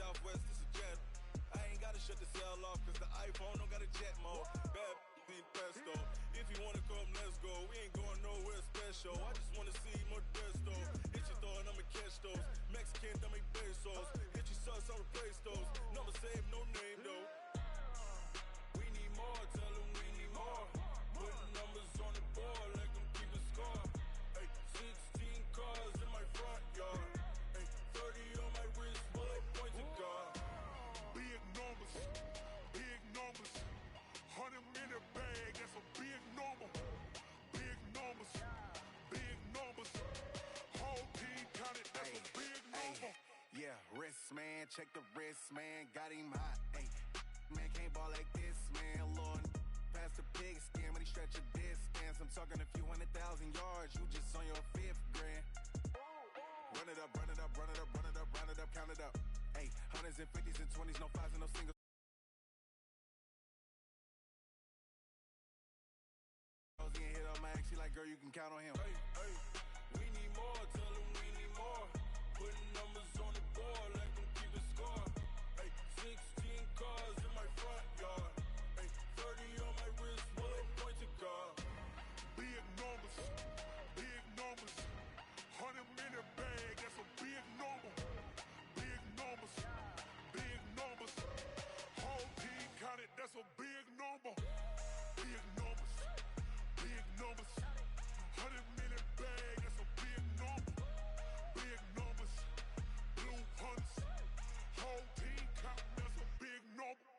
Southwest, this a jet. I ain't gotta shut the cell off, cause the iPhone don't got a jet mode. Bad need pesto. If you wanna come, let's go. We ain't going nowhere special. I just wanna see Modesto. Hit your thought, I'ma catch those. Mexican, dummy pesos. Hit your sus, I'll replace those. Number save, no name though. We need more, tell them we need more. Putting numbers on the board, let them keep a score. Ay, 16 cars in my front yard. Ay, 30 on my wrist, bullet point to God. Big numbers, 100 minute bag, that's a big number. Big numbers, whole team counted, that's a big number. Yeah, wrist man, check the wrist man, got him hot. Ay, man can't ball like this, man. Lord, past the pig skin when he stretch a distance. I'm talking a few 100,000 yards, you just on your 5th grand. Run it up, count it up. Ay, hundreds and 50s and 20s, no 5s and no singles. He ain't hit on my ex, she like, girl, you can count on him. Hey, hey, we need more, tell them we need more. Putting numbers on the board, let them keep a score. Hey, 16 cars in my front yard. Hey, 30 on my wrist, bullet point to God. Big numbers, 100 minute bag, that's a big number. Big numbers, whole team counted, that's a big number. Big numbers, 100 minute bag, that's a big number. Big numbers, blue hunts, whole team counting, that's a big number.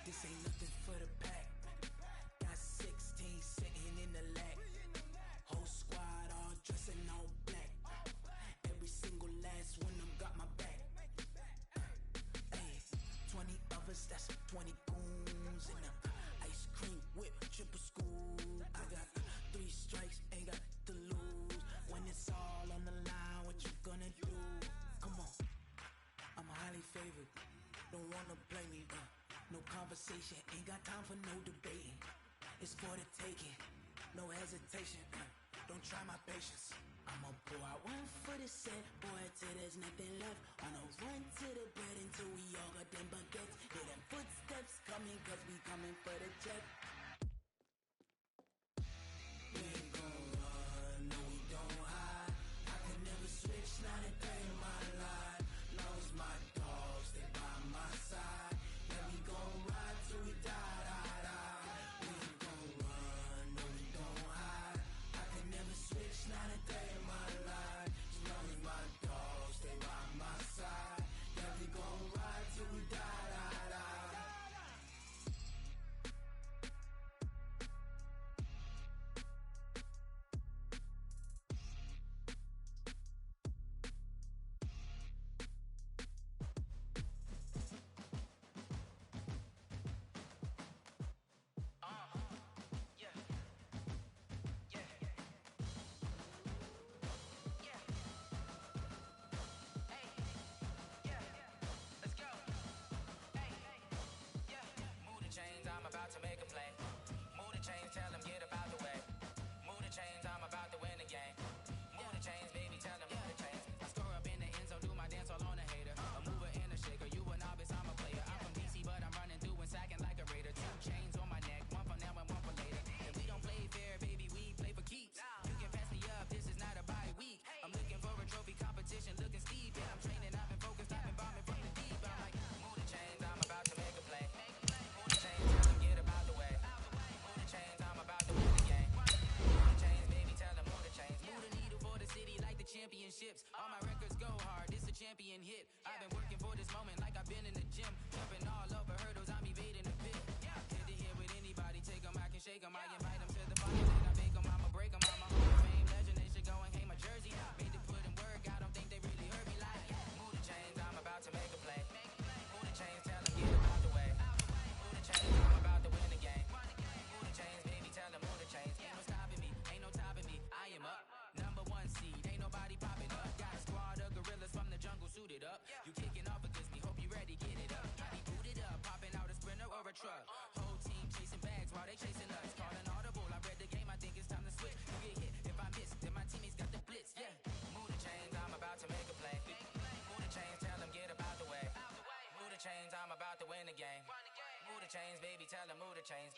This ain't nothing for the pack. Got 16 sitting in the lag. Whole squad all dressing all black. Every single last one of them got my back. Hey, 20 of us, that's 20 goons in the ice cream whip, triple school. I got 3 strikes, ain't got to lose. When it's all on the line, what you gonna do? Come on, I'm highly favored. Don't wanna play me, no conversation, ain't got time for no debating. It's for the taking, no hesitation. Don't try my patience. I'ma pour out one for the set, boy, till there's nothing left. On a run to the bread until we all got them baguettes. Hear them footsteps coming, cause we coming for the jet. We ain't gon' run, no we don't hide. I can never switch, not a day in my life. Long as my dogs, they by my side. Yeah, we gon' ride till we die, die, die. We ain't gon' run, no we don't hide. I can never switch, not a day in my life. As long as my dogs, they by my side. Yeah, we gon' ride till we die, die, die. Chains, I'm about to make a play. Move the chains, tell them get up out the way. Move the chains, I'm about to win the game. Move the chains, baby, tell them move the chains. I score up in the end zone, do my dance all on a hater. A mover and a shaker, you a novice, I'm a player. I'm from DC, but I'm running through and sacking like a raider. 2 chains on my neck, one for now and one for later. And we don't play fair, baby, we play for keeps. You can pass me up, this is not a bye week. I'm looking for a trophy competition, looking steep. Yeah, I'm training, I've been focused, I've been bombing from the deep. I'm like, move the chains, I'm about to make a play. Championships, all my records go hard, this a champion hit. I've been working for this moment like I've been in the gym. Jumping all over hurdles, I'm evading the pit. Good to hear with anybody, take them, I can shake them. I invite them to the party, then I make truck. Whole team chasing bags while they chasing us. Calling audible, I read the game, I think it's time to switch. You get hit, if I miss, then my teammates got the blitz, yeah. Move the chains, I'm about to make a play. Move the chains, tell them get about the way. Move the chains, I'm about to win the game. Move the chains, baby, tell them move the chains.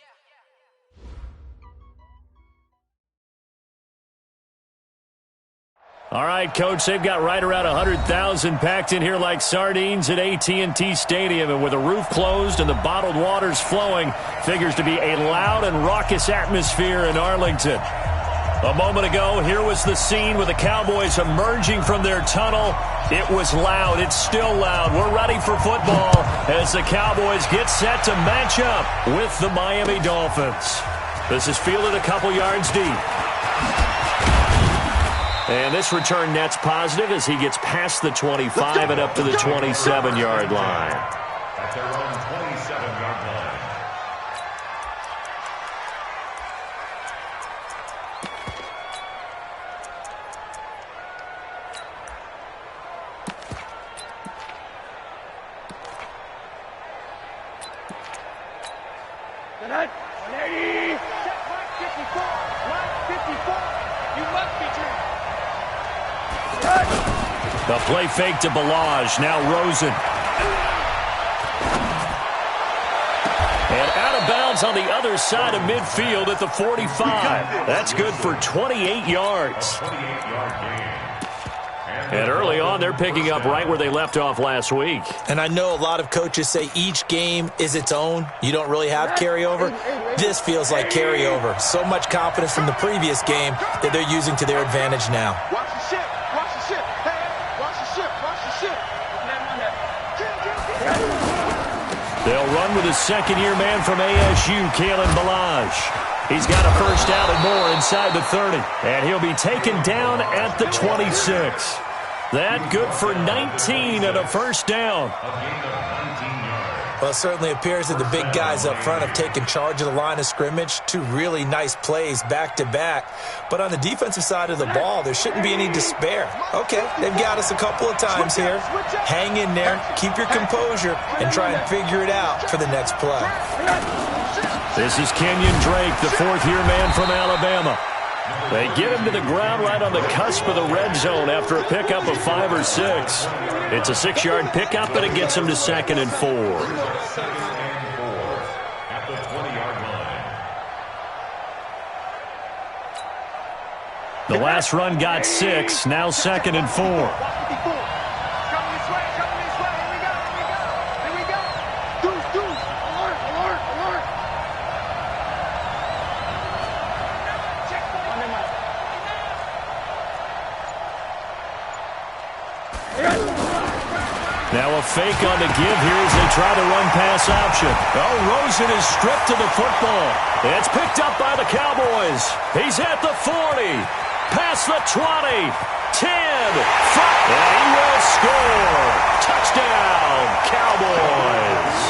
All right, Coach, they've got right around 100,000 packed in here like sardines at AT&T Stadium, and with the roof closed and the bottled waters flowing, figures to be a loud and raucous atmosphere in Arlington. A moment ago, here was the scene with the Cowboys emerging from their tunnel. It was loud. It's still loud. We're ready for football as the Cowboys get set to match up with the Miami Dolphins. This is fielded a couple yards deep. And this return net's positive as he gets past the 25 and up to the 27-yard line. At their own 27-yard line. Lady! Check mark 54! Mark 54! You must be true! The play fake to Balaj. Now Rosen. And out of bounds on the other side of midfield at the 45. That's good for 28 yards. And early on, they're picking up right where they left off last week. And I know a lot of coaches say each game is its own. You don't really have carryover. This feels like carryover. So much confidence from the previous game that they're using to their advantage now. Watch the ship! Watch the ship! Hey, watch the ship! Watch the ship! They'll run with a second-year man from ASU, Kalen Balaj. He's got a first down and more inside the 30. And he'll be taken down at the 26. That good for 19 and a first down. Well, it certainly appears that the big guys up front have taken charge of the line of scrimmage. Two really nice plays back-to-back. But on the defensive side of the ball, there shouldn't be any despair. Okay, they've got us a couple of times here. Hang in there, keep your composure, and try and figure it out for the next play. This is Kenyon Drake, the fourth-year man from Alabama. They get him to the ground right on the cusp of the red zone after a pickup of 5 or 6. It's a 6-yard pickup, but it gets him to 2nd and 4. At the 20-yard line. The last run got 6, now 2nd and 4. Now a fake on the give here as they try to run pass option. Oh, Rosen is stripped to the football. It's picked up by the Cowboys. He's at the 40, past the 20, 10, 5, and he will score. Touchdown, Cowboys.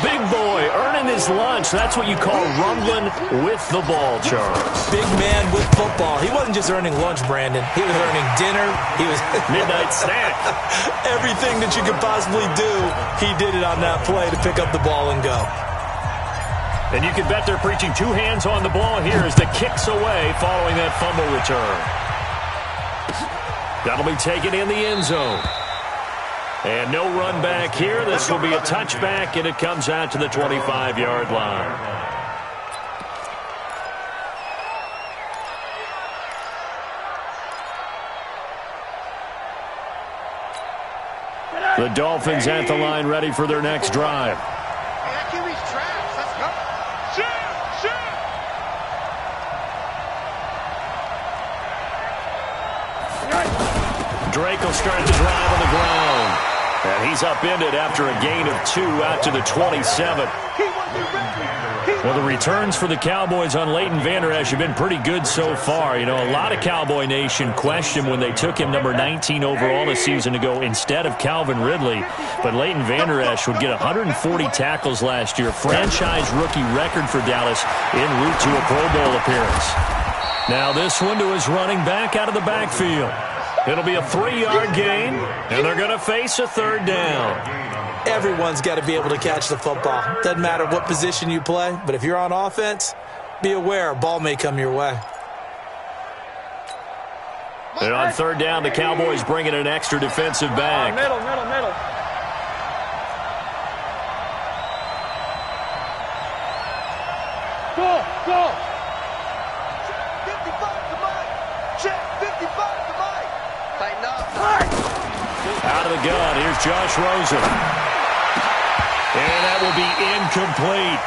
Big boy earning his lunch. That's what you call rumbling with the ball, Charles. Big man with football. He wasn't just earning lunch, Brandon. He was earning dinner. He was midnight snack. Everything that you could possibly do, he did it on that play to pick up the ball and go. And you can bet they're preaching 2 hands on the ball here as the kick's away following that fumble return. That'll be taken in the end zone. And no run back here. This will be a touchback, and it comes out to the 25-yard line. The Dolphins at the line ready for their next drive. Drake will start the drive on the ground. And he's upended after a gain of 2 out to the 27. Well, the returns for the Cowboys on Leighton Vander Esch have been pretty good so far. You know, a lot of Cowboy Nation questioned when they took him number 19 overall a season ago instead of Calvin Ridley. But Leighton Vander Esch would get 140 tackles last year, franchise rookie record for Dallas en route to a Pro Bowl appearance. Now this one to his running back out of the backfield. It'll be a 3-yard gain, and they're going to face a 3rd down. Everyone's got to be able to catch the football. Doesn't matter what position you play, but if you're on offense, be aware a ball may come your way. And on third down, the Cowboys bring in an extra defensive back. Middle. Go. 55 to Mike. Check, 55 to Mike. Tighten up. Out of the gun, here's Josh Rosen. And that will be incomplete.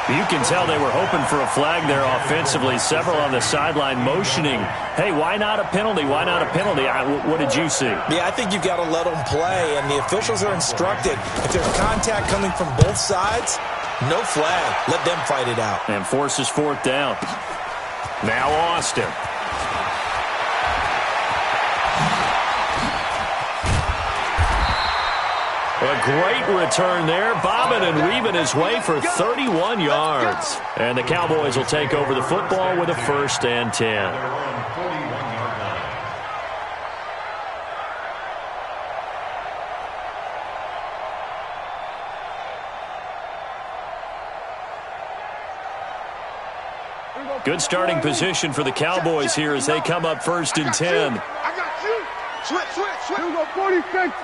You can tell they were hoping for a flag there offensively. Several on the sideline motioning, hey, why not a penalty? Why not a penalty? What did you see? Yeah, I think you've got to let them play, and the officials are instructed. If there's contact coming from both sides, no flag. Let them fight it out. And forces fourth down. Now Austin. A great return there, bobbing and weaving his way for 31 yards. And the Cowboys will take over the football with a 1st and 10. Good starting position for the Cowboys here as they come up 1st and 10. I got you. Switch. Here we go, 46.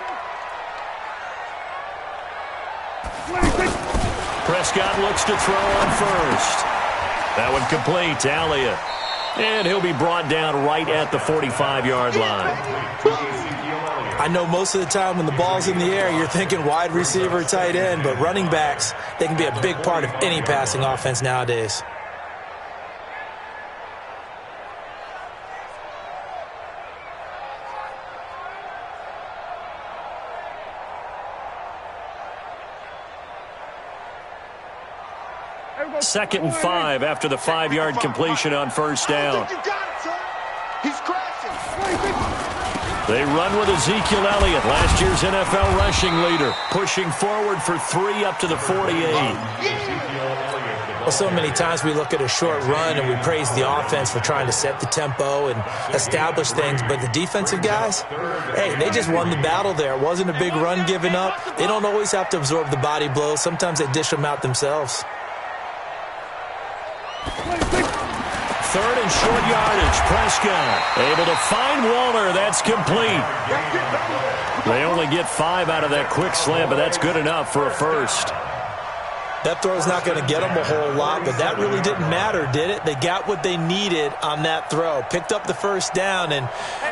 Prescott looks to throw on first. That one complete to Elliott. And he'll be brought down right at the 45-yard line. I know most of the time when the ball's in the air, you're thinking wide receiver, tight end, but running backs, they can be a big part of any passing offense nowadays. Second and 5 after the 5-yard completion on first down. He's crashing. They run with Ezekiel Elliott, last year's NFL rushing leader, pushing forward for 3 up to the 48. Well, so many times we look at a short run and we praise the offense for trying to set the tempo and establish things, but the defensive guys, hey, they just won the battle there. It wasn't a big run given up. They don't always have to absorb the body blows. Sometimes they dish them out themselves. 3rd and short yardage. Prescott able to find Waller. That's complete. They only get 5 out of that quick slant, but that's good enough for a first. That throw's not going to get them a whole lot, but that really didn't matter, did it? They got what they needed on that throw. Picked up the first down, and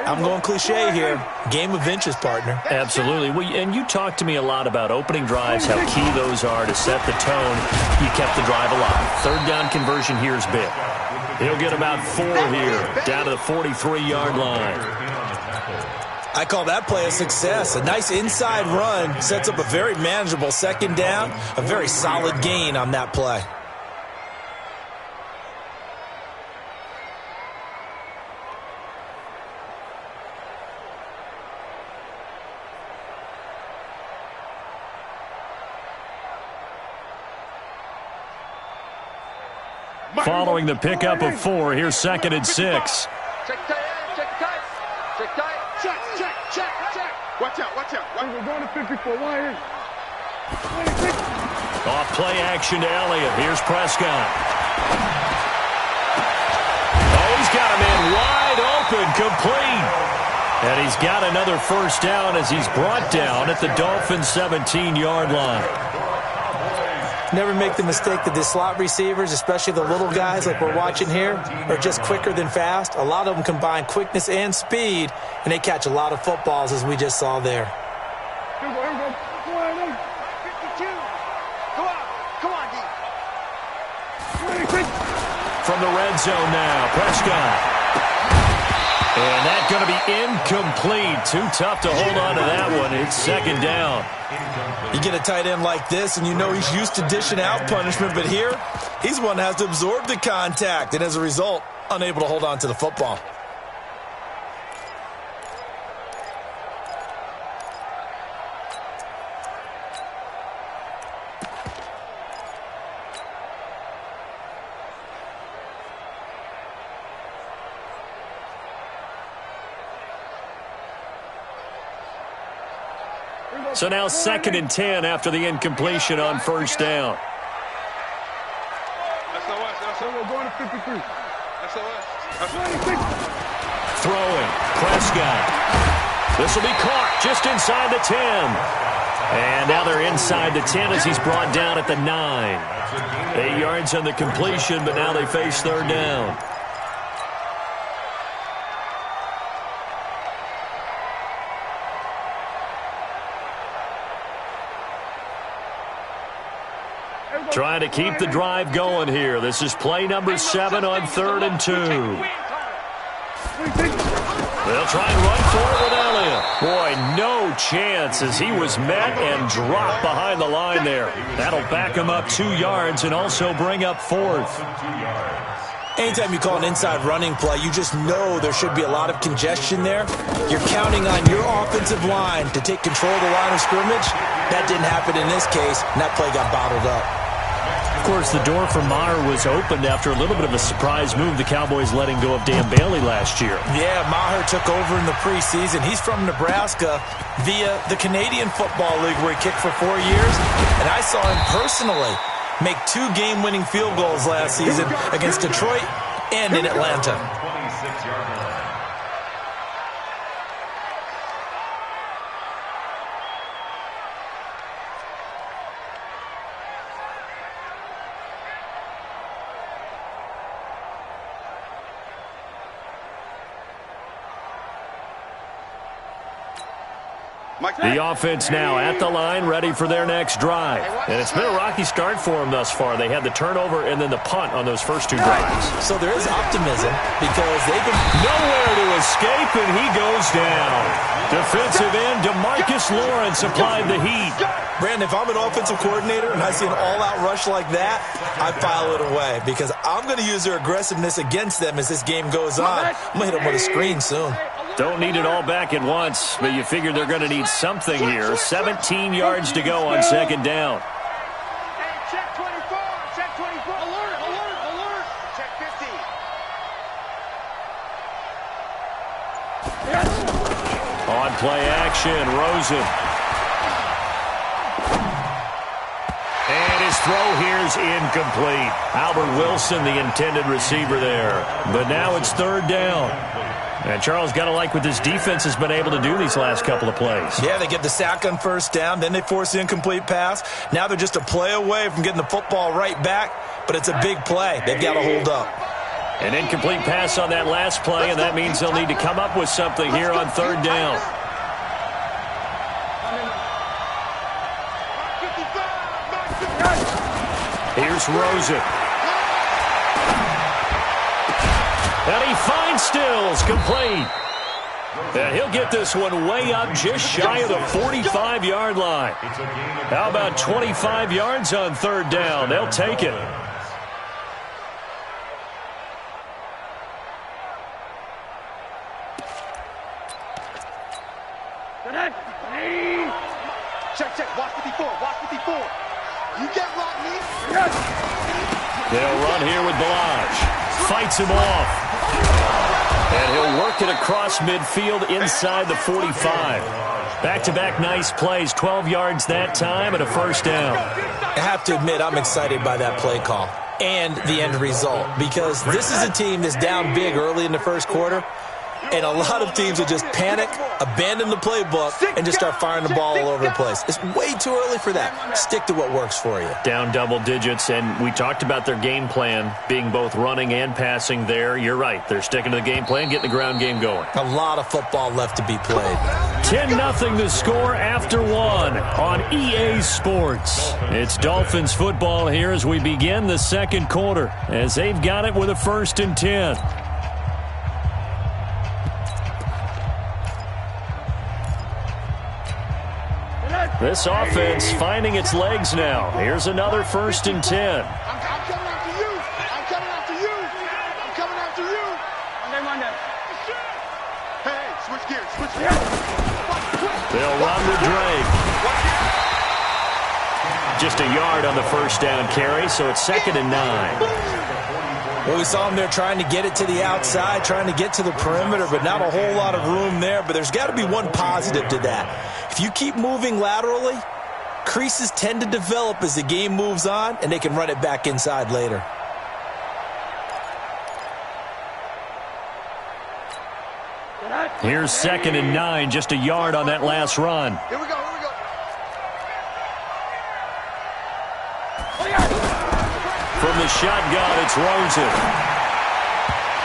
I'm going cliche here. Game of inches, partner. Absolutely. Well, and you talked to me a lot about opening drives, how key those are to set the tone. You kept the drive alive. 3rd down conversion here is big. He'll get about 4 here, down to the 43-yard line. I call that play a success. A nice inside run sets up a very manageable 2nd down, a very solid gain on that play. Following the pickup of 4, here's 2nd and 6. Check tight end, check tight. Check tight. Check. Watch out. We're going to 54. Why is? Off play action to Elliott. Here's Prescott. Oh, he's got him in wide open, complete. And he's got another 1st down as he's brought down at the Dolphins' 17-yard line. Never make the mistake that the slot receivers, especially the little guys like we're watching here, are just quicker than fast. A lot of them combine quickness and speed, and they catch a lot of footballs, as we just saw there. Here we go. 52. Come on, D. From the red zone now, Prescott. And that's going to be incomplete. Too tough to hold on to that one. It's 2nd down. You get a tight end like this, and you know he's used to dishing out punishment, but here, he's the one that has to absorb the contact, and as a result, unable to hold on to the football. So now 2nd and 10 after the incompletion on first down. Going to 53. Throwing. Prescott. This will be caught just inside the 10. And now they're inside the 10 as he's brought down at the 9. 8 yards on the completion, but now they face third down. Trying to keep the drive going here. This is play number 7 on 3rd and 2. They'll try and run for it with Elliott. Boy, no chance as he was met and dropped behind the line there. That'll back him up 2 yards and also bring up 4th. Anytime you call an inside running play, you just know there should be a lot of congestion there. You're counting on your offensive line to take control of the line of scrimmage. That didn't happen in this case, and that play got bottled up. Of course, the door for Maher was opened after a little bit of a surprise move. The Cowboys letting go of Dan Bailey last year. Yeah, Maher took over in the preseason. He's from Nebraska via the Canadian Football League where he kicked for 4 years. And I saw him personally make 2 game-winning field goals last season against Detroit and in Atlanta. 26-yard line. The offense now at the line, ready for their next drive. And it's been a rocky start for them thus far. They had the turnover and then the punt on those first 2 drives. So there is optimism because they've been nowhere to escape, and he goes down. Defensive end DeMarcus Lawrence applied the heat. Brandon, if I'm an offensive coordinator and I see an all-out rush like that, I file it away because I'm going to use their aggressiveness against them as this game goes on. I'm going to hit them with a screen soon. Don't need it all back at once, but you figure they're going to need something here. 17 yards to go on 2nd down. Hey, check 24. Check 24. Alert, alert, alert. Check 50. On play action, Rosen. And his throw here is incomplete. Albert Wilson, the intended receiver there. But now it's 3rd down. And Charles, got to like what this defense has been able to do these last couple of plays. Yeah, they get the sack on first down, then they force the incomplete pass. Now they're just a play away from getting the football right back, but it's a big play. They've got to hold up. An incomplete pass on that last play, and that means they'll need to come up with something here on 3rd down. Here's Rosen. And he finds Stills, complete. And he'll get this one way up just shy of the 45-yard line. How about 25 yards on 3rd down? They'll take it. Check, check. Watch 54. Watch 54. You get Rodney. They'll run here with Balaj. Fights him off. And he'll work it across midfield inside the 45. Back-to-back nice plays, 12 yards that time and a 1st down. I have to admit I'm excited by that play call and the end result because this is a team that's down big early in the first quarter. And a lot of teams will just panic, abandon the playbook, and just start firing the ball all over the place. It's way too early for that. Stick to what works for you. Down double digits, and we talked about their game plan being both running and passing there. You're right. They're sticking to the game plan, getting the ground game going. A lot of football left to be played. 10-0 the score after 1 on EA Sports. It's Dolphins football here as we begin the 2nd quarter, as they've got it with a 1st and 10. This offense finding its legs now. Here's another 1st and 10. I'm coming after you. I'm coming after you. I'm coming after you. Monday. Hey, switch gears. Switch gears. They'll run to Drake. Just a yard on the 1st down carry, so it's 2nd and 9. Well, we saw him there trying to get it to the outside, trying to get to the perimeter, but not a whole lot of room there. But there's got to be one positive to that. If you keep moving laterally, creases tend to develop as the game moves on, and they can run it back inside later. Here's 2nd and 9, just a yard on that last run. Here we go. From the shotgun, it's Rosen.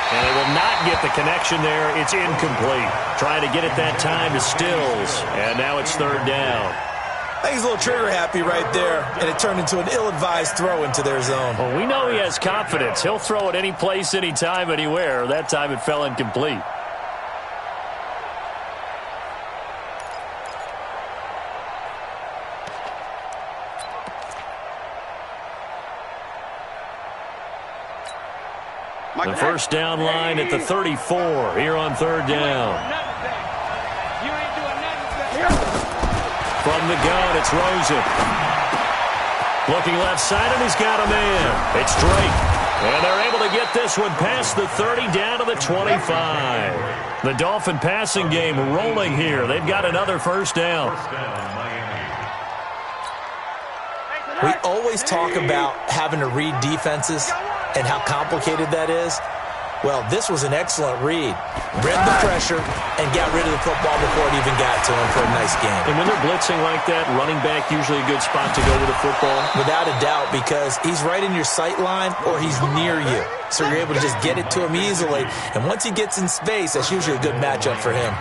And they will not get the connection there. It's incomplete. Trying to get it that time to Stills. And now it's 3rd down. I think he's a little trigger happy right there, and it turned into an ill-advised throw into their zone. Well, we know he has confidence. He'll throw it any place, anytime, anywhere. That time it fell incomplete. The 1st down line at the 34 here on 3rd down. From the gun, it's Rosen. Looking left side, and he's got a man. It's Drake. And they're able to get this one past the 30 down to the 25. The Dolphin passing game rolling here. They've got another 1st down. We always talk about having to read defenses and how complicated that is. Well, this was an excellent read. Read the pressure and got rid of the football before it even got to him for a nice game. And when they're blitzing like that, running back usually a good spot to go with the football? Without a doubt, because he's right in your sight line or he's near you. So you're able to just get it to him easily. And once he gets in space, that's usually a good matchup for him.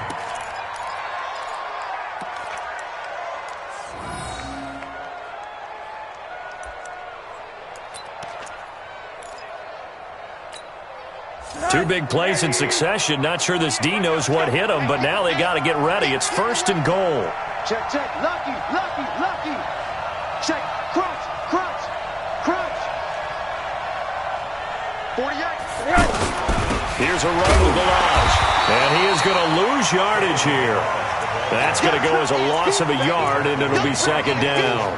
Two big plays in succession. Not sure this D knows what hit him, but now they got to get ready. It's 1st and goal. Check. Lucky. Check. Crunch. 48. Here's a run with Balaj. And he is going to lose yardage here. That's going to go as a loss of a yard, and it'll be 2nd down.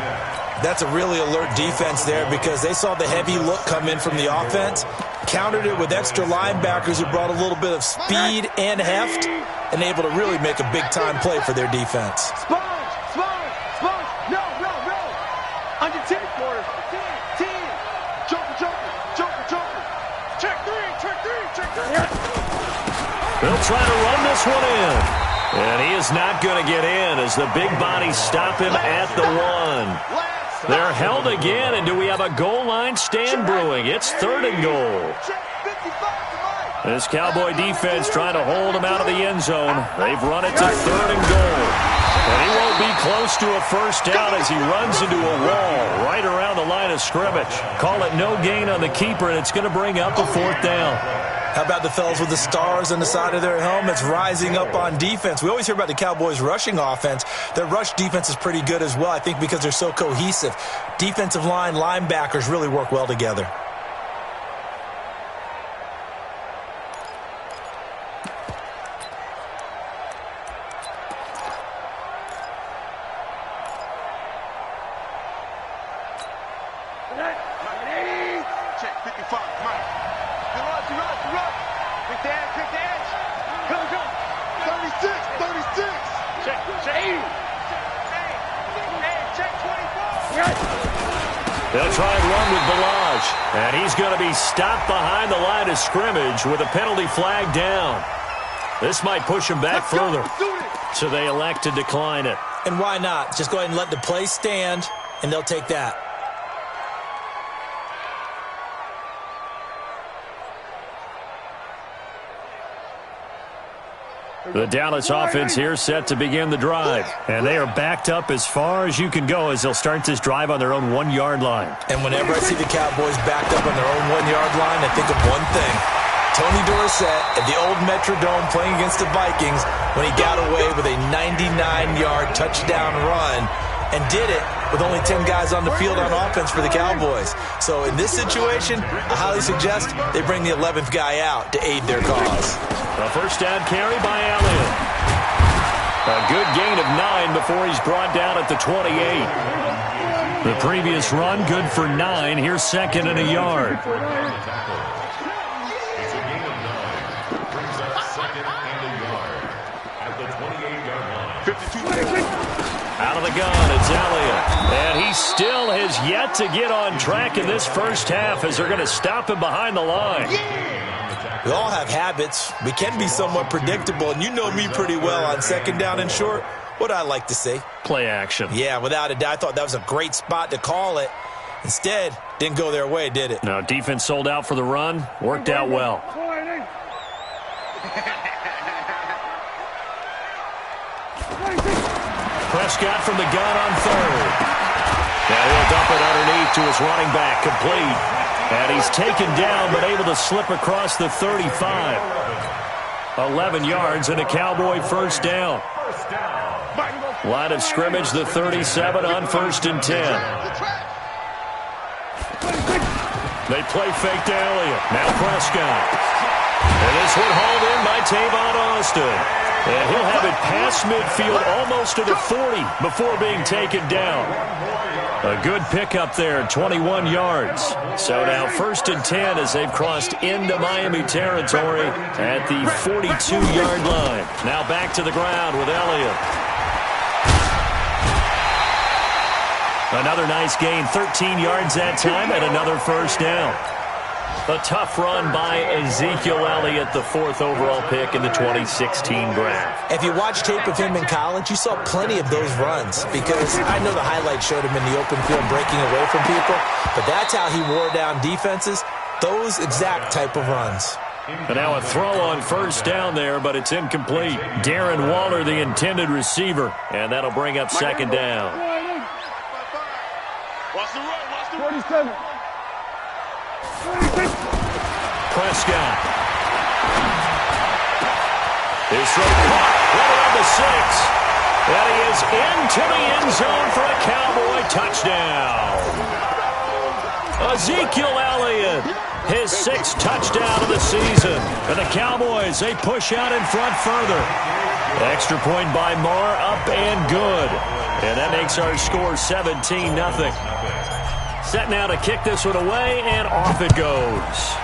That's a really alert defense there because they saw the heavy look come in from the offense, countered it with extra linebackers who brought a little bit of speed and heft, and able to really make a big-time play for their defense. Sponge. No. Under 10 quarters. 10. Joker. Check three. They'll try to run this one in. And he is not going to get in as the big bodies stop him at the 1. They're held again, and do we have a goal line stand brewing? It's 3rd and goal. This Cowboy defense trying to hold him out of the end zone. They've run it to 3rd and goal. And he won't be close to a 1st down as he runs into a wall right around the line of scrimmage. Call it no gain on the keeper, and it's going to bring up a 4th down. How about the fellas with the stars on the side of their helmets rising up on defense? We always hear about the Cowboys' rushing offense. Their rush defense is pretty good as well, I think, because they're so cohesive. Defensive line, linebackers really work well together. Check 55, Mike. Pick the edge. Go. 36. Check 80. Check 24. They'll try and run with Balaj. And he's going to be stopped behind the line of scrimmage with a penalty flag down. This might push him back further. So they elect to decline it. And why not? Just go ahead and let the play stand, and they'll take that. The Dallas offense here set to begin the drive. And they are backed up as far as you can go as they'll start this drive on their own 1-yard line. And whenever I see the Cowboys backed up on their own 1-yard line, I think of one thing. Tony Dorsett at the old Metrodome playing against the Vikings when he got away with a 99-yard touchdown run and did it with only 10 guys on the field on offense for the Cowboys. So in this situation, I highly suggest they bring the 11th guy out to aid their cause. A 1st down carry by Allen. A good gain of 9 before he's brought down at the 28. The previous run, good for 9. Here's 2nd and a yard. Out of the gun, it's Elliott. And he still has yet to get on track in this first half as they're going to stop him behind the line. We all have habits. We can be somewhat predictable, and you know me pretty well on second down and short. What I like to say? Play action. Yeah, without a doubt. I thought that was a great spot to call it. Instead, didn't go their way, did it? No, defense sold out for the run. Worked out well. Prescott from the gun on third. Now he'll dump it underneath to his running back, complete. And he's taken down, but able to slip across the 35. 11 yards and a Cowboy first down. Line of scrimmage, the 37 on 1st and 10. They play fake to Elliott. Now Prescott. And this one hauled in by Tavon Austin. And he'll have it past midfield almost to the 40 before being taken down. A good pickup there, 21 yards. So now 1st and 10 as they've crossed into Miami territory at the 42-yard line. Now back to the ground with Elliott. Another nice gain, 13 yards that time, and another first down. A tough run by Ezekiel Elliott, the 4th overall pick in the 2016 draft. If you watch tape of him in college, you saw plenty of those runs because I know the highlights showed him in the open field breaking away from people, but that's how he wore down defenses, those exact type of runs. And now a throw on first down there, but it's incomplete. Darren Waller, the intended receiver, and that'll bring up second down. Watch the run, watch the 47. Prescott. His throw caught right around the 6. And he is into the end zone for a Cowboy touchdown. Ezekiel Elliott, his 6th touchdown of the season. And the Cowboys, they push out in front further. Extra point by Marr, up and good. And that makes our score 17-0. Set now to kick this one away, and off it goes.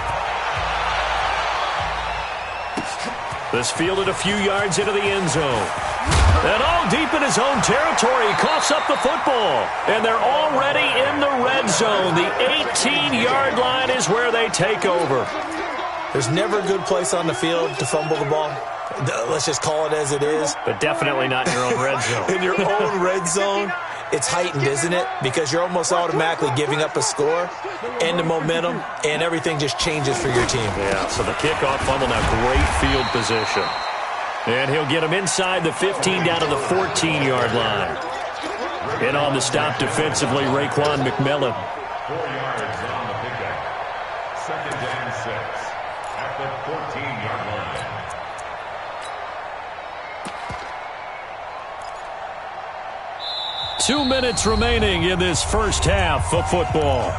This fielded a few yards into the end zone. And all deep in his own territory, he coughs up the football. And they're already in the red zone. The 18-yard line is where they take over. There's never a good place on the field to fumble the ball. Let's just call it as it is. But definitely not in your own red zone. In your own red zone, it's heightened, isn't it? Because you're almost automatically giving up a score and the momentum, and everything just changes for your team. Yeah, so the kickoff fumble, now great field position. And he'll get him inside the 15 down to the 14-yard line. And on the stop defensively, Raekwon McMillan. 4 yards on the pickup. 2nd and 6 at the 14-yard line. Two minutes remaining in this first half of football.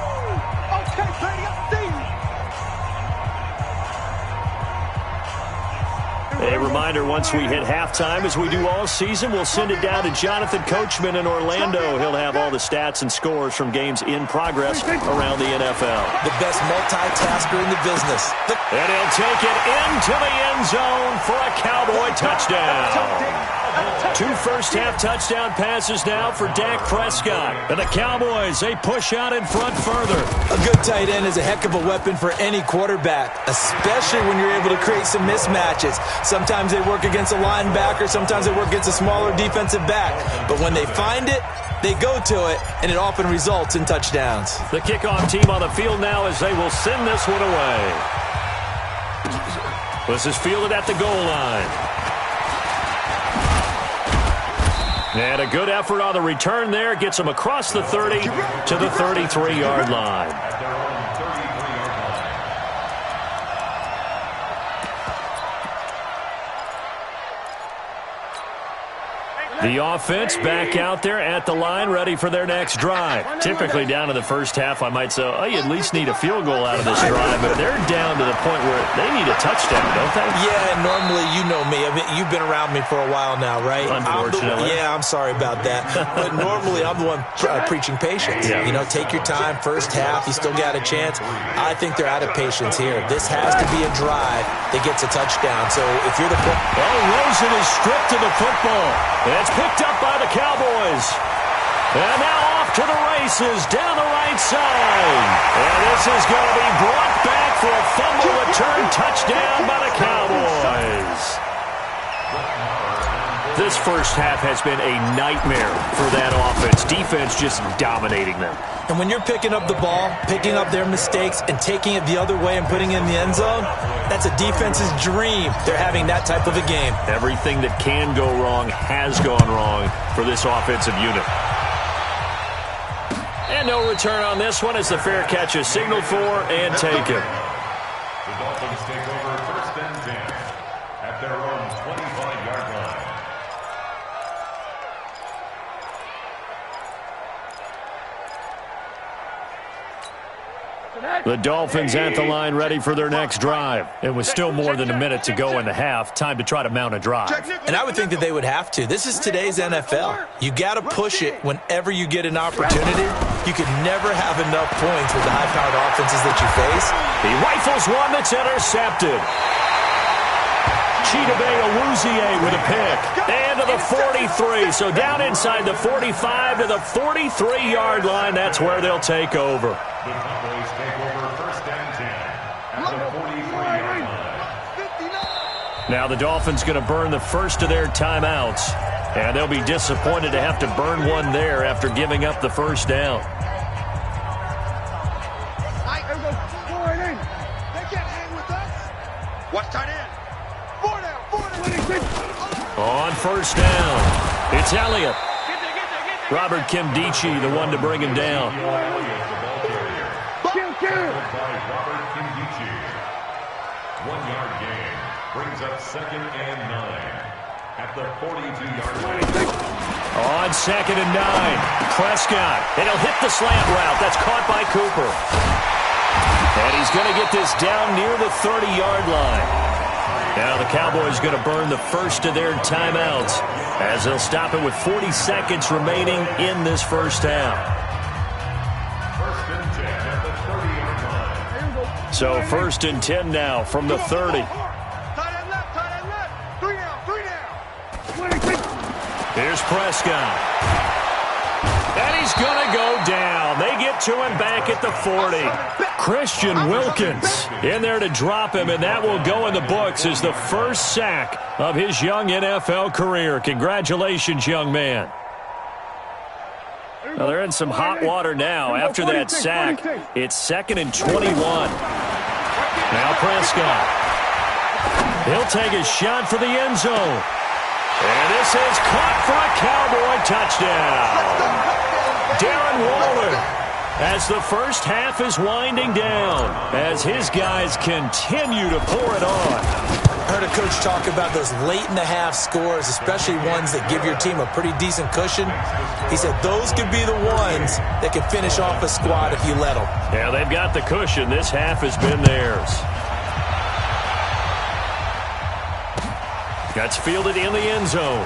A reminder, once we hit halftime, as we do all season, we'll send it down to Jonathan Coachman in Orlando. He'll have all the stats and scores from games in progress around the NFL. The best multitasker in the business. And he'll take it into the end zone for a Cowboy touchdown. 2 first-half touchdown passes now for Dak Prescott. And the Cowboys, they push out in front further. A good tight end is a heck of a weapon for any quarterback, especially when you're able to create some mismatches. Sometimes they work against a linebacker, sometimes they work against a smaller defensive back. But when they find it, they go to it, and it often results in touchdowns. The kickoff team on the field now as they will send this one away. This is fielded at the goal line. And a good effort on the return there. Gets him across the 30 to the 33-yard line. The offense back out there at the line, ready for their next drive. Typically down in the first half, I might say, oh, you at least need a field goal out of this drive. But they're down to the point where they need a touchdown, don't they? Yeah, normally, you know me. I mean, you've been around me for a while now, right? Unfortunately. I'm sorry about that. But normally, I'm the one preaching patience. Yeah. You know, take your time. First half, you still got a chance. I think they're out of patience here. This has to be a drive that gets a touchdown. So if you're the... Oh, Rosen is stripped to the football. That's picked up by the Cowboys. And now off to the races down the right side. And this is going to be brought back for a fumble return touchdown by the Cowboys. This first half has been a nightmare for that offense. Defense just dominating them. And when you're picking up the ball, picking up their mistakes, and taking it the other way and putting it in the end zone, that's a defense's dream. They're having that type of a game. Everything that can go wrong has gone wrong for this offensive unit. And no return on this one as the fair catch is signaled for and taken. The Dolphins take over 1st and 10 at their own 25-yard line. The Dolphins at the line ready for their next drive. It was still more than a minute to go in the half. Time to try to mount a drive. And I would think that they would have to. This is today's NFL. You got to push it whenever you get an opportunity. You could never have enough points with the high-powered offenses that you face. He rifles one that's intercepted. Chidobe Awuzie with a pick. And to the 43. So down inside the 45 to the 43-yard line. That's where they'll take over. The Cowboys take over 1st and 10 at the 43-yard line. Now the Dolphins going to burn the first of their timeouts. And they'll be disappointed to have to burn one there after giving up the first down. They can't hang with us. Watch tight end. 4 down. On first down, it's Elliott. Robert Kimdichie, the one to bring him down. By Robert Kimdichie. 1-yard gain brings up 2nd and 9 at the 42-yard line. On 2nd and 9, Prescott. And he'll hit the slant route. That's caught by Cooper. And he's going to get this down near the 30-yard line. Now the Cowboys going to burn the first of their timeouts as they'll stop it with 40 seconds remaining in this first half. 1st and 10 at the 30-yard line. So 1st and 10 now from the 30. Tight end left. 3 down. Here's Prescott. And he's going to go down. They get to him back at the 40. Christian Wilkins in there to drop him, and that will go in the books as the first sack of his young NFL career. Congratulations, young man. Well, they're in some hot water now. After that sack, it's 2nd and 21. Now Prescott. He'll take a shot for the end zone. And this is caught for a Cowboy touchdown. Darren Waller, as the first half is winding down, as his guys continue to pour it on. I heard a coach talk about those late-in-the-half scores, especially ones that give your team a pretty decent cushion. He said those could be the ones that can finish off a squad if you let them. Yeah, they've got the cushion. This half has been theirs. That's fielded in the end zone.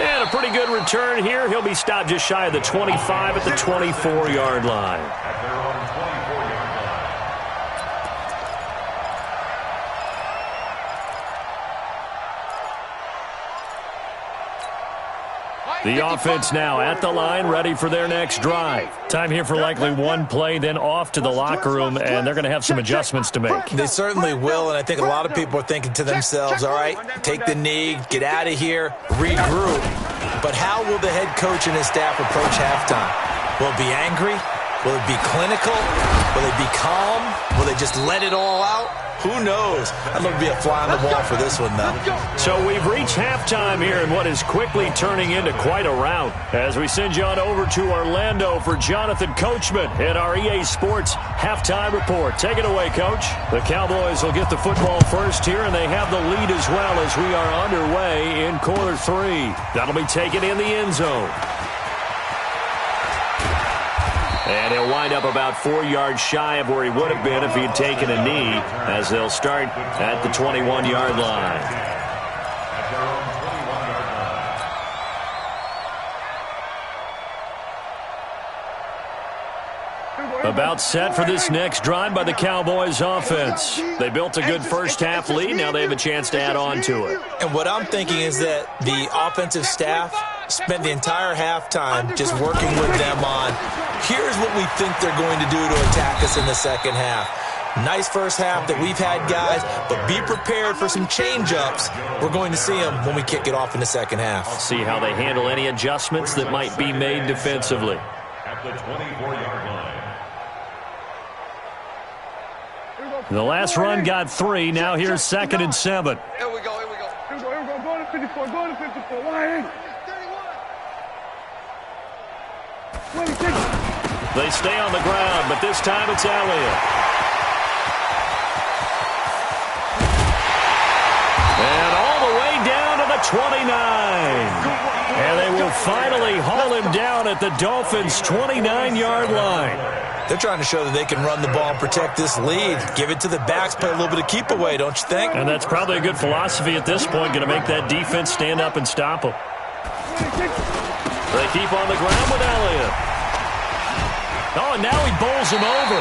And a pretty good return here. He'll be stopped just shy of the 25 at the 24-yard line. At their own 24-yard line. The offense now at the line, ready for their next drive. Time here for likely one play, then off to the locker room, and they're going to have some adjustments to make. They certainly will, and I think a lot of people are thinking to themselves, all right, take the knee, get out of here, regroup. But how will the head coach and his staff approach halftime? Will it be angry? Will it be clinical? Will it be calm? Will they just let it all out? Who knows? I'd love to be a fly on the wall for this one, though. So we've reached halftime here in what is quickly turning into quite a rout. As we send you on over to Orlando for Jonathan Coachman in our EA Sports Halftime Report. Take it away, Coach. The Cowboys will get the football first here, and they have the lead as well as we are underway in quarter 3. That'll be taken in the end zone. And he'll wind up about 4 yards shy of where he would have been if he had taken a knee, as they'll start at the 21-yard line. At their own 21-yard line. About set for this next drive by the Cowboys offense. They built a good first-half lead. Now they have a chance to add on to it. And what I'm thinking is that the offensive staff spent the entire halftime just working with them on, here's what we think they're going to do to attack us in the second half. Nice first half that we've had, guys, but be prepared for some change-ups. We're going to see them when we kick it off in the second half. See how they handle any adjustments that might be made defensively. At the 24-yard line. The last run got 3. Now here's 2nd and 7. Here we go. Here we go. Go to 54. Go to 54. 180. They stay on the ground, but this time it's Elliott. And all the way down to the 29. And they will finally haul him down at the Dolphins' 29-yard line. They're trying to show that they can run the ball and protect this lead. Give it to the backs, play a little bit of keep away, don't you think? And that's probably a good philosophy at this point, going to make that defense stand up and stop them. They keep on the ground with Elliott. Oh, and now he bowls him over.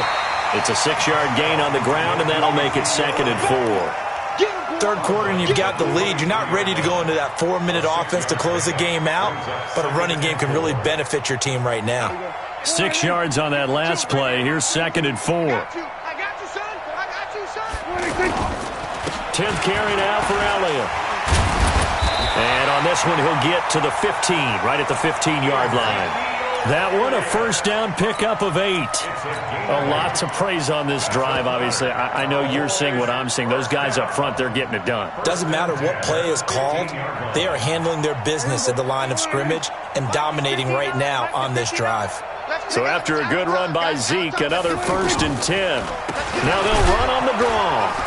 It's a 6-yard gain on the ground, and that'll make it 2nd and 4. Third quarter and you've got the lead. You're not ready to go into that 4-minute offense to close the game out, but a running game can really benefit your team right now. 6 yards on that last play. Here's 2nd and 4. I got you, son. I got you, son. 10th carry now for Elliott. And on this one, he'll get to the 15, right at the 15-yard line. That one, a first down pickup of 8. A lot to praise on this drive, obviously. I know you're seeing what I'm seeing. Those guys up front, they're getting it done. Doesn't matter what play is called. They are handling their business at the line of scrimmage and dominating right now on this drive. So after a good run by Zeke, another 1st and 10. Now they'll run on the draw.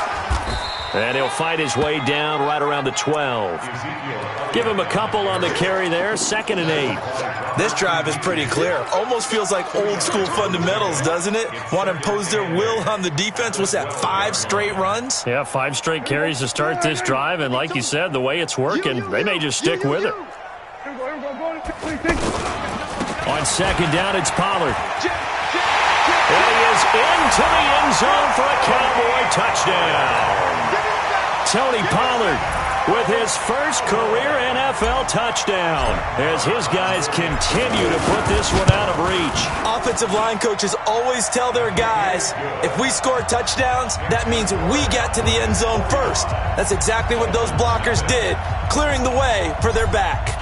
And he'll fight his way down right around the 12. Give him a couple on the carry there. 2nd and 8. This drive is pretty clear. Almost feels like old school fundamentals, doesn't it? Want to impose their will on the defense. What's that, 5 straight runs? Yeah, 5 straight carries to start this drive. And like you said, the way it's working, they may just stick with it. On 2nd down, it's Pollard. And he is into the end zone for a Cowboy touchdown. Tony Pollard with his first career NFL touchdown as his guys continue to put this one out of reach. Offensive line coaches always tell their guys, if we score touchdowns, that means we get to the end zone first. That's exactly what those blockers did, clearing the way for their back.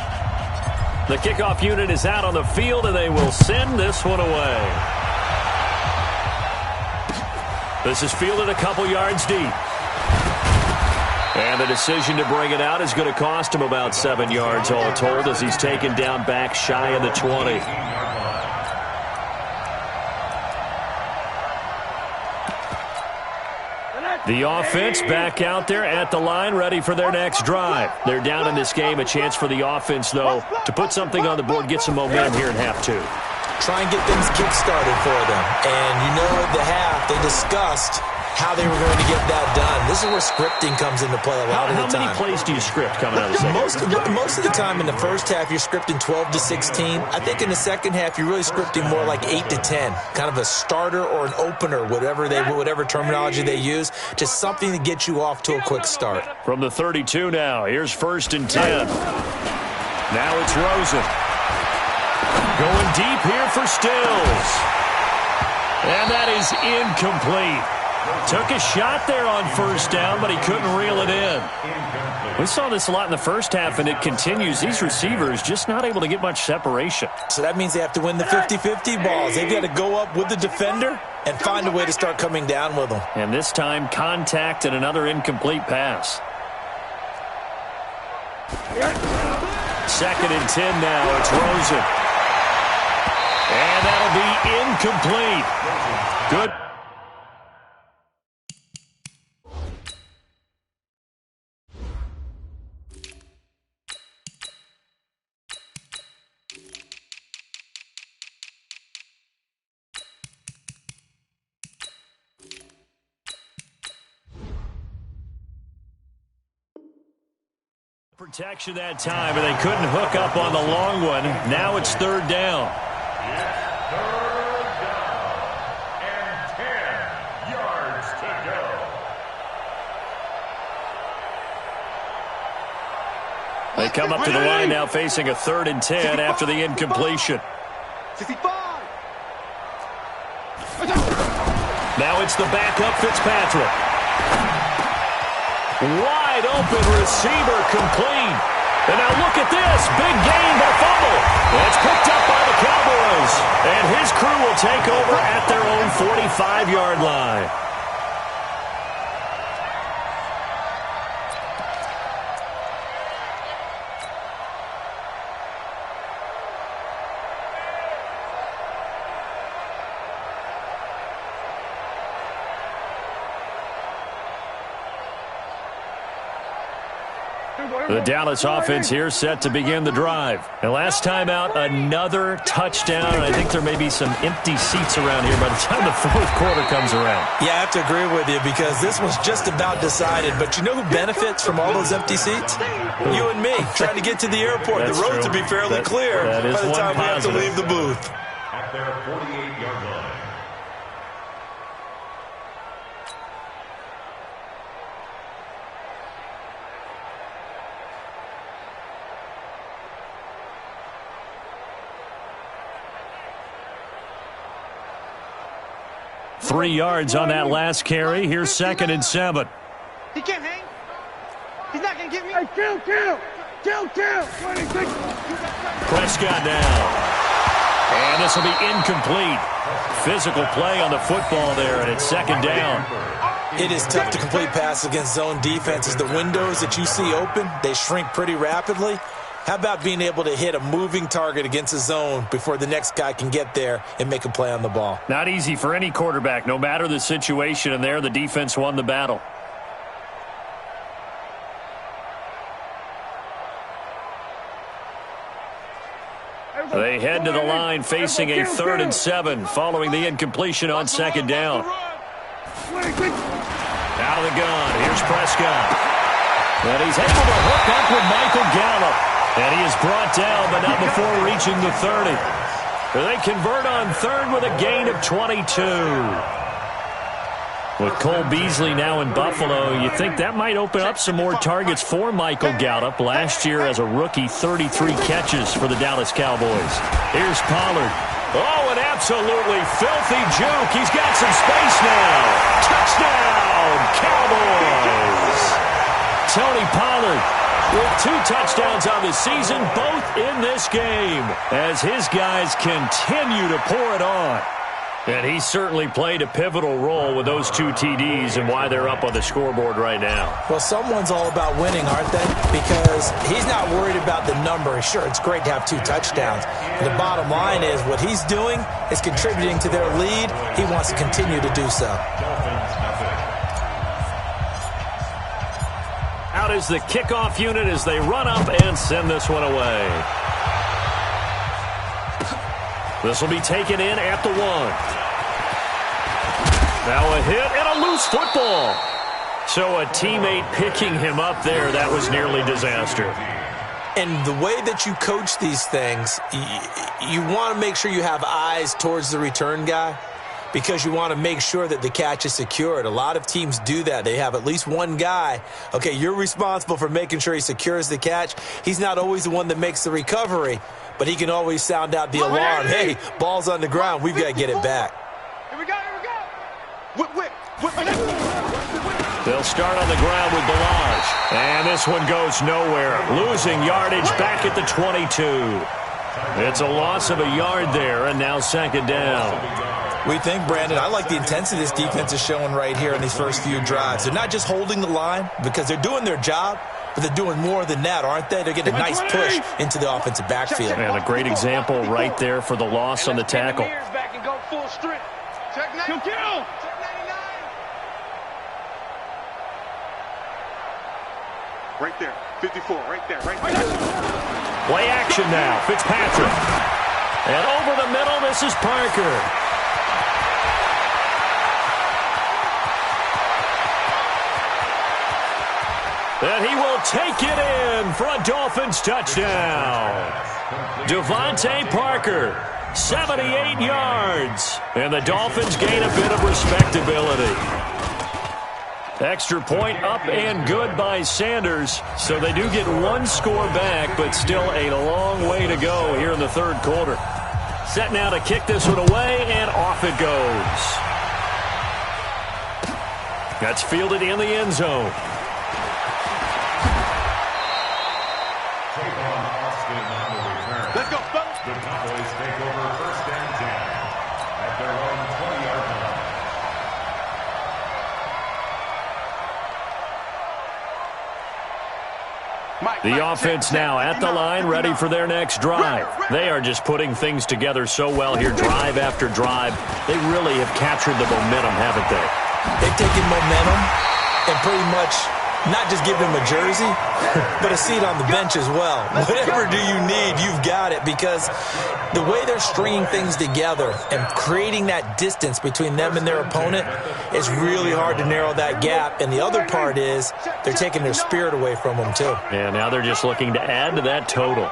The kickoff unit is out on the field, and they will send this one away. This is fielded a couple yards deep. And the decision to bring it out is going to cost him about 7 yards all told as he's taken down back shy of the 20. The offense back out there at the line, ready for their next drive. They're down in this game. A chance for the offense, though, to put something on the board, get some momentum here in half 2. Try and get things kick-started for them. And you know at the half, they discussed how they were going to get that done. This is where scripting comes into play a lot of the time. How many plays do you script coming out of the second? Most of the time in the first half, you're scripting 12 to 16. I think in the second half, you're really scripting more like 8 to 10. Kind of a starter or an opener, whatever terminology they use. Just something to get you off to a quick start. From the 32 now, here's 1st and 10. Now it's Rosen. Going deep here for Stills. And that is incomplete. Took a shot there on 1st down, but he couldn't reel it in. We saw this a lot in the first half, and it continues. These receivers just not able to get much separation. So that means they have to win the 50-50 balls. They've got to go up with the defender and find a way to start coming down with them. And this time, contact and another incomplete pass. 2nd and 10 now. It's Rosen. And that'll be incomplete. Good. Protection that time, and they couldn't hook up on the long one. Now it's 3rd down. They come up to the line now facing a 3rd and 10 after the incompletion. Now it's the backup Fitzpatrick. Wide open receiver complete. And now look at this. Big gain but fumble. It's picked up by the Cowboys. And his crew will take over at their own 45-yard line. The Dallas offense here set to begin the drive. And last time out, another touchdown. And I think there may be some empty seats around here by the time the 4th quarter comes around. Yeah, I have to agree with you because this was just about decided. But you know who benefits from all those empty seats? You and me, trying to get to the airport. The roads will be fairly clear by the time we have to leave the booth. At their 48-yard line. Three yards on that last carry. Here's 2nd and 7. He can't hang. He's not going to give me. Hey, kill. 26. Prescott down. And this will be incomplete. Physical play on the football there, and it's 2nd down. It is tough to complete passes against zone defenses. The windows that you see open, they shrink pretty rapidly. How about being able to hit a moving target against a zone before the next guy can get there and make a play on the ball? Not easy for any quarterback, no matter the situation, and there the defense won the battle. They head to the line facing a 3rd and 7 following the incompletion on 2nd down. Out of the gun, here's Prescott. And he's able to hook up with Michael Gallup. And he is brought down, but not before reaching the 30. They convert on 3rd with a gain of 22. With Cole Beasley now in Buffalo, you think that might open up some more targets for Michael Gallup. Last year as a rookie, 33 catches for the Dallas Cowboys. Here's Pollard. Oh, an absolutely filthy juke. He's got some space now. Touchdown, Cowboys. Tony Pollard with 2 touchdowns on the season, both in this game, as his guys continue to pour it on. And he certainly played a pivotal role with those 2 TDs and why they're up on the scoreboard right now. Well, someone's all about winning, aren't they? Because he's not worried about the number. Sure, it's great to have 2 touchdowns. But the bottom line is what he's doing is contributing to their lead. He wants to continue to do so. Out is the kickoff unit as they run up and send this one away. This will be taken in at the 1. Now a hit and a loose football. So a teammate picking him up there, that was nearly disaster. And the way that you coach these things, you want to make sure you have eyes towards the return guy because you want to make sure that the catch is secured. A lot of teams do that. They have at least one guy. Okay, you're responsible for making sure he secures the catch. He's not always the one that makes the recovery, but he can always sound out the alarm. Hey, ball's on the ground. We've got to get it back. Here we go. Whip. They'll start on the ground with Balaj. And this one goes nowhere. Losing yardage back at the 22. It's a loss of a yard there, and now 2nd down. We think, Brandon, I like the intensity this defense is showing right here in these first few drives. They're not just holding the line because they're doing their job, but they're doing more than that, aren't they? They're getting a nice push into the offensive backfield. And a great example right there for the loss on the tackle. Back and go full strip. Check 99. Kill. Right there. 54. Right there. Play action now. Fitzpatrick. And over the middle, this is Parker. And he will take it in for a Dolphins touchdown. Devontae Parker, 78 yards. And the Dolphins gain a bit of respectability. Extra point up and good by Sanders. So they do get one score back, but still a long way to go here in the third quarter. Set now to kick this one away, and off it goes. That's fielded in the end zone. Let's go, fellas. The Cowboys take over first and 10 at their own 20-yard line. The offense now at the line, ready for their next drive. They are just putting things together so well here, drive after drive. They really have captured the momentum, haven't they? They've taken momentum and pretty much not just given them a jersey, but a seat on the bench as well. Whatever do you need, you've got it, because the way they're stringing things together and creating that distance between them and their opponent is really hard to narrow that gap. And the other part is they're taking their spirit away from them, too. Yeah, now they're just looking to add to that total.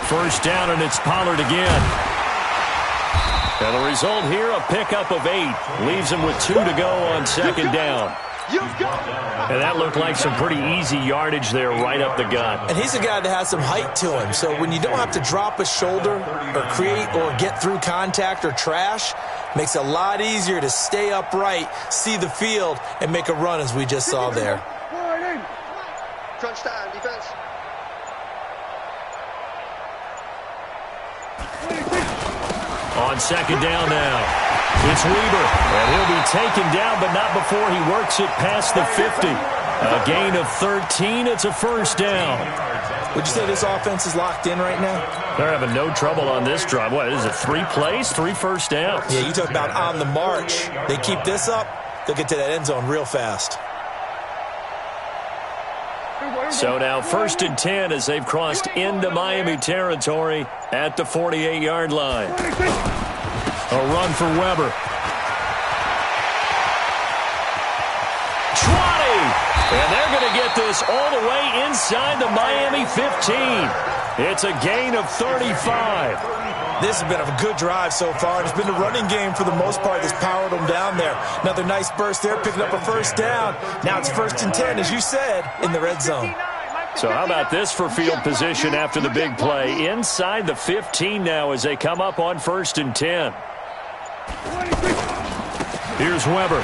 First down, and it's Pollard again. And the result here, a pickup of 8. Leaves him with 2 to go on second down. And that looked like some pretty easy yardage there right up the gut. And he's a guy that has some height to him. So when you don't have to drop a shoulder or create or get through contact or trash, makes it a lot easier to stay upright, see the field, and make a run as we just saw there. Crunch time, defense. On second down now, it's Weaver, and he'll be taken down, but not before he works it past the 50. A gain of 13, it's a first down. Would you say this offense is locked in right now? They're having no trouble on this drive. What is it, 3 plays, 3 first downs? Yeah, you talk about on the march. They keep this up, they'll get to that end zone real fast. So now first and 10 as they've crossed into Miami territory at the 48-yard line. A run for Weber. 20! And they're going to get this all the way inside the Miami 15. It's a gain of 35. This has been a good drive so far. It's been a running game for the most part that's powered them down there. Another nice burst there, picking up a first down. Now it's first and 10, as you said, in the red zone. So how about this for field position after the big play? Inside the 15 now as they come up on first and 10. Here's Weber.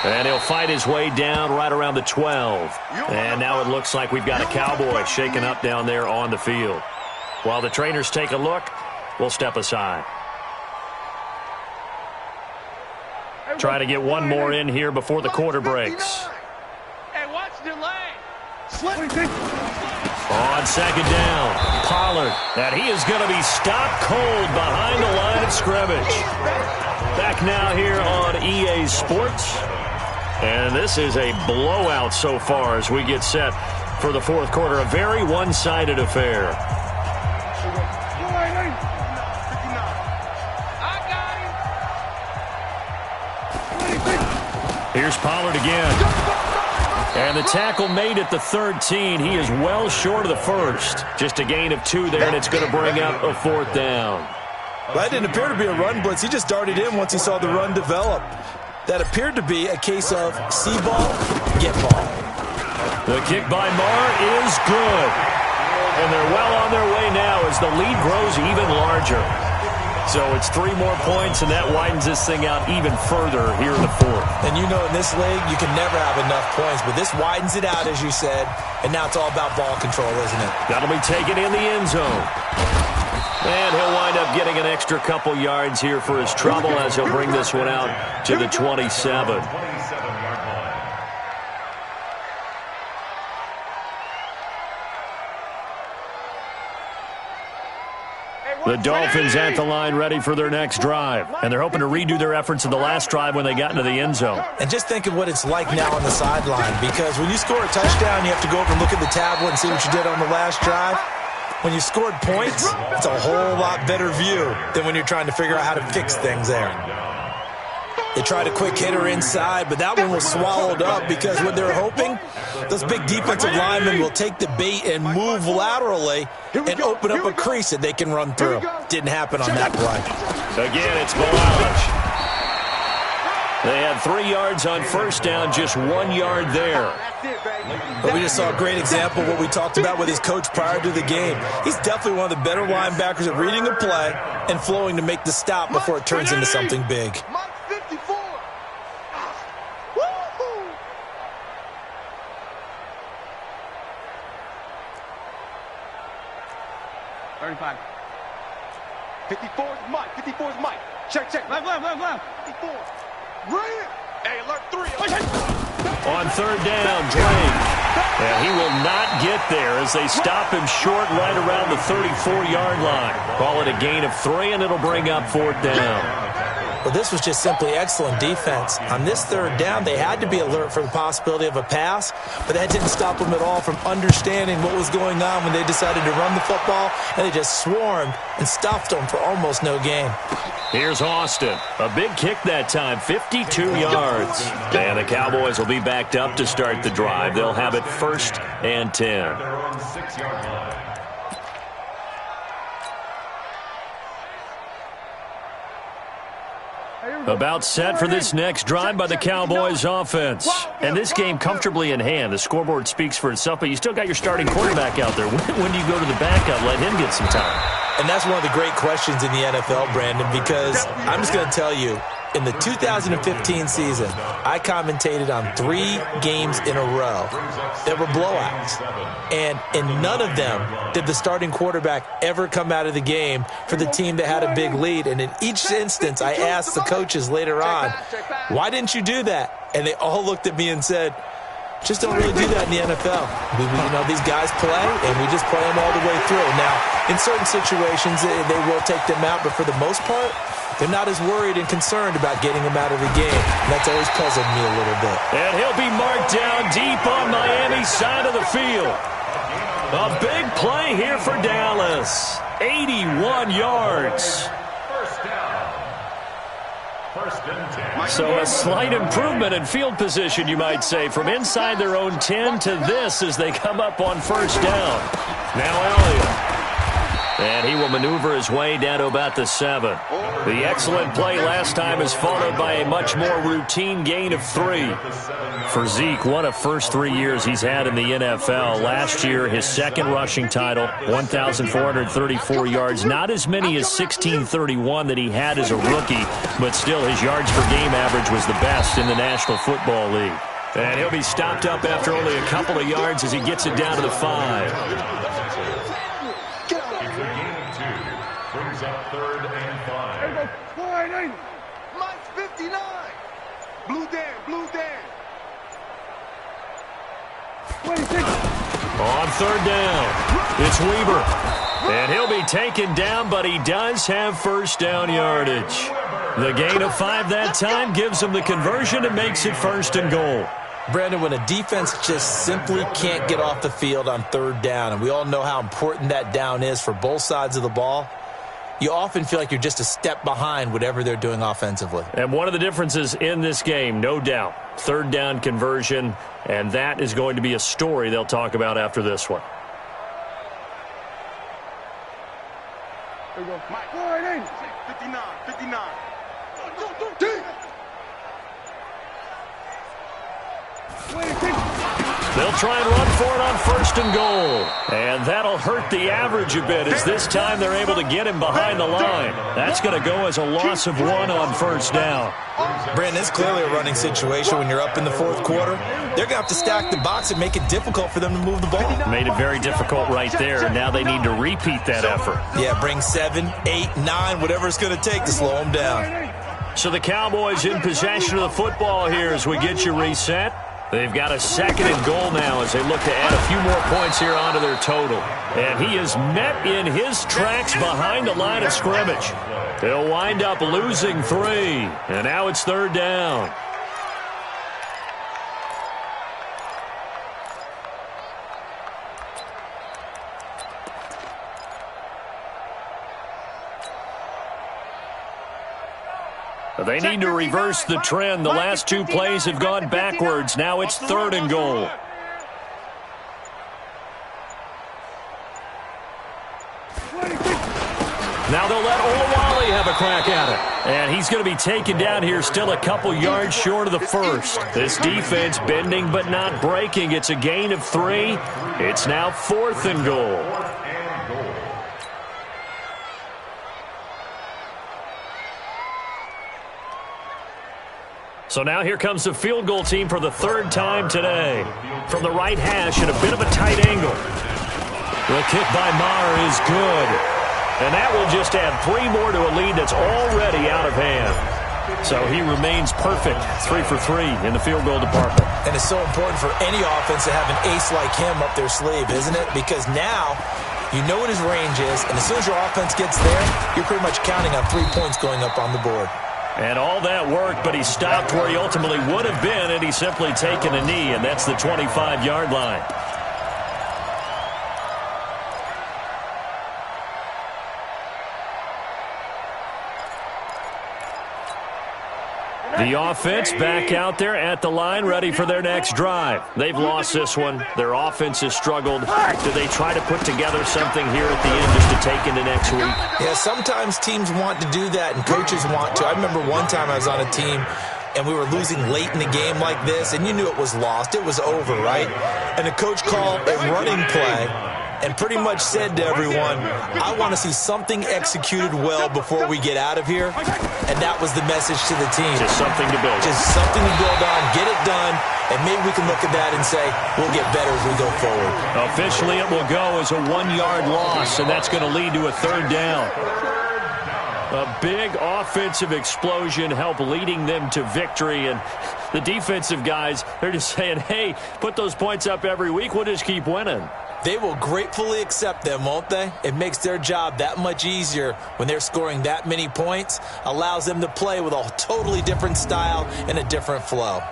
And he'll fight his way down right around the 12. And now it looks like we've got a Cowboy shaken up down there on the field. While the trainers take a look, we'll step aside. Try to get one more in here before the quarter breaks. Hey, watch the lane. On second down, Pollard. And he is going to be stopped cold behind the line of scrimmage. Back now here on EA Sports. And this is a blowout so far as we get set for the fourth quarter. A very one-sided affair. Here's Pollard again. And the tackle made at the 13. He is well short of the first. Just a gain of 2 there, and it's going to bring up a fourth down. Well, that didn't appear to be a run blitz. He just darted in once he saw the run develop. That appeared to be a case of see ball, get ball. The kick by Marr is good. And they're well on their way now as the lead grows even larger. So it's 3 more points, and that widens this thing out even further here in the fourth. And you know in this league, you can never have enough points, but this widens it out, as you said, and now it's all about ball control, isn't it? That'll be taken in the end zone. And he'll wind up getting an extra couple yards here for his trouble as he'll bring this one out to the 27. The Dolphins at the line ready for their next drive. And they're hoping to redo their efforts in the last drive when they got into the end zone. And just think of what it's like now on the sideline, because when you score a touchdown, you have to go over and look at the tablet and see what you did on the last drive. When you scored points, it's a whole lot better view than when you're trying to figure out how to fix things there. They tried a quick hitter inside, but that one was swallowed up because what they're hoping, those big defensive linemen will take the bait and move laterally and open up a crease that they can run through. Didn't happen on that play. Again, it's Balash. They had 3 yards on first down, just 1 yard there. But we just saw a great example of what we talked about with his coach prior to the game. He's definitely one of the better linebackers at reading a play and flowing to make the stop before it turns into something big. 35. 54 is Mike. 54 is Mike. Check. Left. 54. Right. Hey, alert 3. On third down, Drake. And he will not get there as they stop him short right around the 34-yard line. Call it a gain of 3, and it'll bring up fourth down. Well, this was just simply excellent defense. On this third down, they had to be alert for the possibility of a pass, but that didn't stop them at all from understanding what was going on when they decided to run the football, and they just swarmed and stuffed them for almost no gain. Here's Austin. A big kick that time, 52 yards. And the Cowboys will be backed up to start the drive. They'll have it 1st and 10. About set for this next drive by the Cowboys offense. And this game comfortably in hand. The scoreboard speaks for itself, but you still got your starting quarterback out there. When do you go to the backup? Let him get some time. And that's one of the great questions in the NFL, Brandon, because I'm just going to tell you, in the 2015 season, I commentated on 3 games in a row that were blowouts. And in none of them did the starting quarterback ever come out of the game for the team that had a big lead. And in each instance, I asked the coaches later on, why didn't you do that? And they all looked at me and said, just don't really do that in the NFL. These guys play, and we just play them all the way through. Now, in certain situations, they will take them out, but for the most part, they're not as worried and concerned about getting him out of the game. And that's always puzzled me a little bit. And he'll be marked down deep on Miami's side of the field. A big play here for Dallas. 81 yards. So a slight improvement in field position, you might say, from inside their own 10 to this as they come up on first down. Now Elliott. And he will maneuver his way down to about the 7. The excellent play last time is followed by a much more routine gain of 3. For Zeke, what a first 3 years he's had in the NFL. Last year, his second rushing title, 1,434 yards. Not as many as 1,631 that he had as a rookie, but still his yards per game average was the best in the National Football League. And he'll be stopped up after only a couple of yards as he gets it down to the 5. Brings up 3rd and 5. Mike's 59. Blue Dan. On third down, it's Weaver. And he'll be taken down, but he does have first down yardage. The gain of 5 that time gives him the conversion and makes it 1st and goal. Brandon, when a defense just simply can't get off the field on third down, and we all know how important that down is for both sides of the ball, you often feel like you're just a step behind whatever they're doing offensively. And one of the differences in this game, no doubt, third down conversion, and that is going to be a story they'll talk about after this one. There you go. Mike. 59. They'll try and run for it on 1st and goal. And that'll hurt the average a bit as this time they're able to get him behind the line. That's going to go as a loss of 1 on 1st down. Brandon, it's clearly a running situation when you're up in the 4th quarter. They're going to have to stack the box and make it difficult for them to move the ball. Made it very difficult right there. Now they need to repeat that effort. Yeah, bring 7, 8, 9, whatever it's going to take to slow them down. So the Cowboys in possession of the football here as we get you reset. They've got a 2nd and goal now as they look to add a few more points here onto their total. And he is met in his tracks behind the line of scrimmage. He'll wind up losing 3. And now it's 3rd down. They need to reverse the trend. The last two plays have gone backwards. Now it's 3rd and goal. Now they'll let Olawale have a crack at it. And he's going to be taken down here, still a couple yards short of the first. This defense bending but not breaking. It's a gain of 3. It's now 4th and goal. So now here comes the field goal team for the 3rd time today. From the right hash at a bit of a tight angle. The kick by Maher is good. And that will just add 3 more to a lead that's already out of hand. So he remains perfect, 3 for 3 in the field goal department. And it's so important for any offense to have an ace like him up their sleeve, isn't it? Because now you know what his range is, and as soon as your offense gets there, you're pretty much counting on 3 points going up on the board. And all that worked, but he stopped where he ultimately would have been, and he's simply taken a knee, and that's the 25-yard line. The offense back out there at the line, ready for their next drive. They've lost this one. Their offense has struggled. Do they try to put together something here at the end just to take into next week? Yeah, sometimes teams want to do that, and coaches want to. I remember one time I was on a team, and we were losing late in the game like this, and you knew it was lost. It was over, right? And the coach called a running play and pretty much said to everyone, I want to see something executed well before we get out of here. And that was the message to the team. Just something to build. Just something to build on, get it done, and maybe we can look at that and say, we'll get better as we go forward. Officially, it will go as a 1-yard loss, and that's going to lead to a 3rd down. A big offensive explosion helped leading them to victory, and the defensive guys, they're just saying, hey, put those points up every week, we'll just keep winning. They will gratefully accept them, won't they? It makes their job that much easier when they're scoring that many points, allows them to play with a totally different style and a different flow.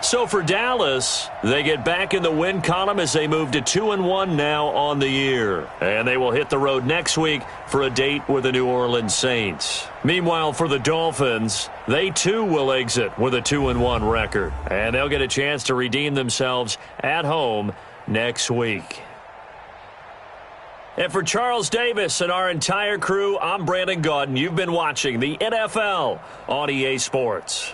So for Dallas, they get back in the win column as they move to 2-1 now on the year. And they will hit the road next week for a date with the New Orleans Saints. Meanwhile, for the Dolphins, they too will exit with a 2-1 record. And they'll get a chance to redeem themselves at home next week. And for Charles Davis and our entire crew, I'm Brandon Gaudin. You've been watching the NFL on EA Sports.